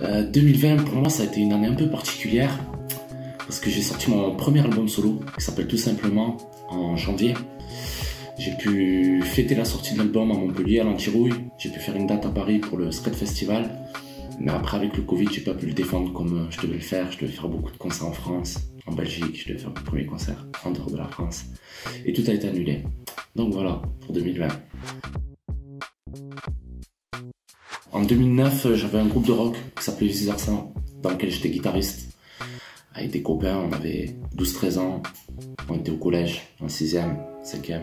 2020 pour moi ça a été une année un peu particulière parce que j'ai sorti mon premier album solo qui s'appelle Tout Simplement en janvier. J'ai pu fêter la sortie de l'album à Montpellier, à l'Antirouille. J'ai pu faire une date à Paris pour le Skate Festival. Mais après avec le Covid, j'ai pas pu le défendre comme je devais le faire. Je devais faire beaucoup de concerts en France, en Belgique. Je devais faire mon premier concert en dehors de la France. Et tout a été annulé. Donc voilà pour 2020. En 2009, j'avais un groupe de rock qui s'appelait Vice Versa, dans lequel j'étais guitariste. Avec des copains, on avait 12-13 ans. On était au collège, en 6e, 5e.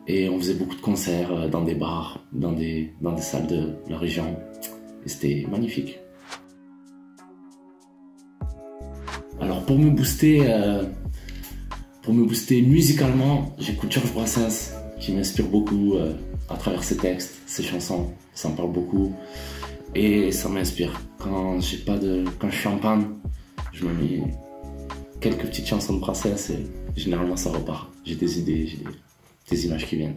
Et on faisait beaucoup de concerts dans des bars, dans des salles de la région. Et c'était magnifique. Alors pour me booster musicalement, j'écoute Georges Brassens, qui m'inspire beaucoup à travers ses textes, ses chansons. Ça me parle beaucoup et ça m'inspire. Quand je suis en panne, je me mets quelques petites chansons de Brassens et généralement ça repart. J'ai des idées, j'ai des images qui viennent.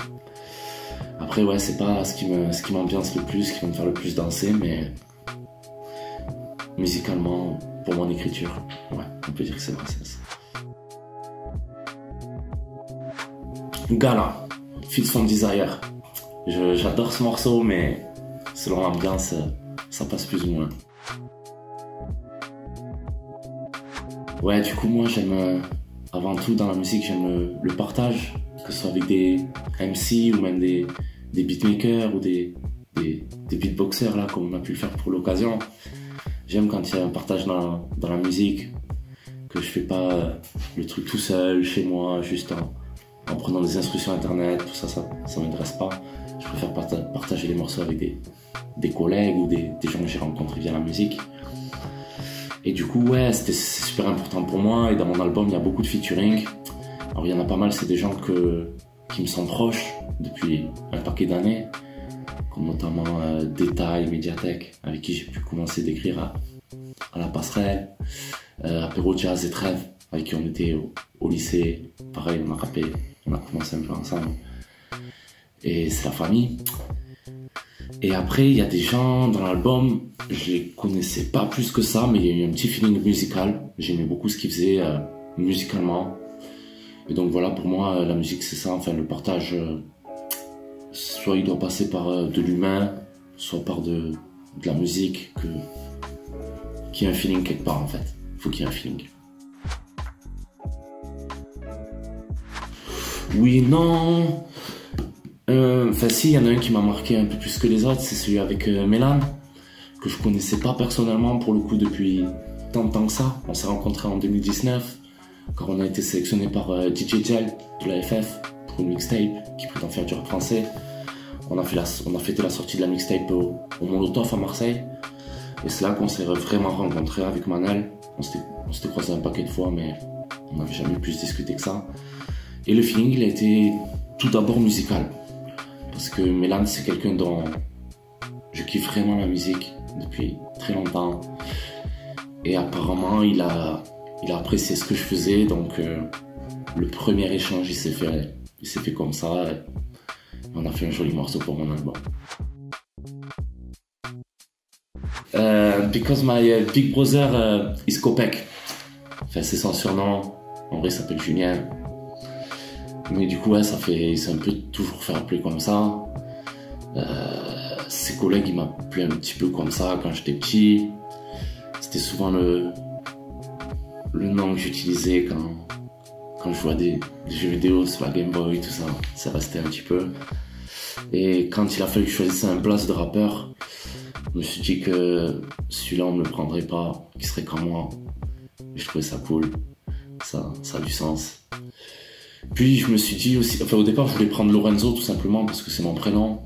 Après ouais, c'est pas ce qui m'ambiance le plus, ce qui va me faire le plus danser, mais musicalement, pour mon écriture, ouais, on peut dire que c'est Brassens. Gala, Feels from Desire. J'adore ce morceau, mais selon l'ambiance, ça passe plus ou moins. Ouais, du coup, moi, j'aime, avant tout, dans la musique, j'aime le partage, que ce soit avec des MC ou même des beatmakers ou des beatboxers, là, comme on a pu le faire pour l'occasion. J'aime quand il y a un partage dans la musique, que je fais pas le truc tout seul, chez moi, juste en prenant des instructions internet, tout ça, ça m'intéresse pas. Je préfère partager les morceaux avec des collègues ou des gens que j'ai rencontrés via la musique. Et du coup, ouais, c'est super important pour moi. Et dans mon album, il y a beaucoup de featuring. Alors, il y en a pas mal, c'est des gens qui me sont proches depuis un paquet d'années, comme notamment Détail, Médiathèque, avec qui j'ai pu commencer d'écrire à la passerelle, Apéro Jazz et Trêve, avec qui on était au lycée. Pareil, on a rappé, on a commencé un peu ensemble. Et c'est la famille. Et après, il y a des gens dans l'album, je les connaissais pas plus que ça, mais il y a eu un petit feeling musical. J'aimais beaucoup ce qu'ils faisaient musicalement. Et donc voilà, pour moi, la musique, c'est ça. Enfin, le partage, soit il doit passer par de l'humain, soit par de la musique, qu'il y ait un feeling quelque part, en fait. Il faut qu'il y ait un feeling. Oui, non. Enfin si, il y en a un qui m'a marqué un peu plus que les autres, c'est celui avec Mélan, que je connaissais pas personnellement pour le coup depuis tant de temps que ça. On s'est rencontrés en 2019, quand on a été sélectionné par DJ Gel de la FF pour une mixtape qui prétend faire du rap français. On a fêté la sortie de la mixtape au Molotov à Marseille. Et c'est là qu'on s'est vraiment rencontrés avec Manel. On s'était croisés un paquet de fois, mais on n'avait jamais plus discuté que ça. Et le feeling, il a été tout d'abord musical. Parce que Mélan, c'est quelqu'un dont je kiffe vraiment la musique depuis très longtemps. Et apparemment, il a apprécié ce que je faisais. Donc, le premier échange, il s'est fait comme ça. Et on a fait un joli morceau pour mon album. Because my big brother is Kopek. Enfin, c'est son surnom. En vrai, il s'appelle Julien. Mais du coup, ouais, il s'est un peu toujours fait appeler comme ça. Ses collègues, ils m'appelaient un petit peu comme ça quand j'étais petit. C'était souvent le nom que j'utilisais quand je jouais des jeux vidéo sur la Game Boy, tout ça. Ça restait un petit peu. Et quand il a fallu que je choisisse un blast de rappeur, je me suis dit que celui-là, on ne me le prendrait pas, qu'il serait comme moi. Et je trouvais ça cool. Ça a du sens. Puis je me suis dit aussi, enfin au départ je voulais prendre Lorenzo tout simplement parce que c'est mon prénom,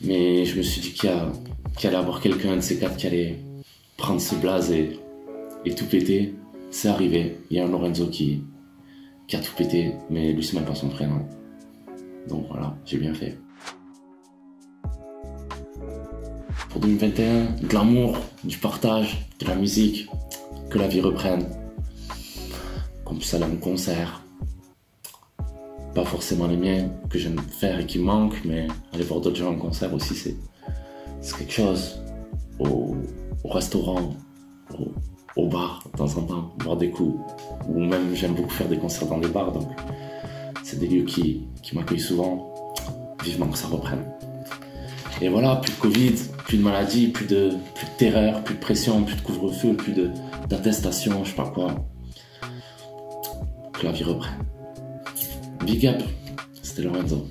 mais je me suis dit qu'il allait avoir quelqu'un de ces quatre qui allait prendre ce blaze et tout péter. C'est arrivé, il y a un Lorenzo qui a tout pété, mais lui c'est même pas son prénom. Donc voilà, j'ai bien fait. Pour 2021, de l'amour, du partage, de la musique, que la vie reprenne, qu'on puisse aller en concert. Pas forcément les miens que j'aime faire et qui me manquent, mais aller voir d'autres gens en concert aussi, c'est quelque chose. Au au restaurant, au bar, de temps en temps, boire des coups. Ou même, j'aime beaucoup faire des concerts dans des bars, donc c'est des lieux qui m'accueillent souvent. Vivement que ça reprenne. Et voilà, plus de Covid, plus de maladies, plus de terreur, plus de pression, plus de couvre-feu, plus d'attestation, je sais pas quoi. Que la vie reprenne. Big up, c'était Lorenzo.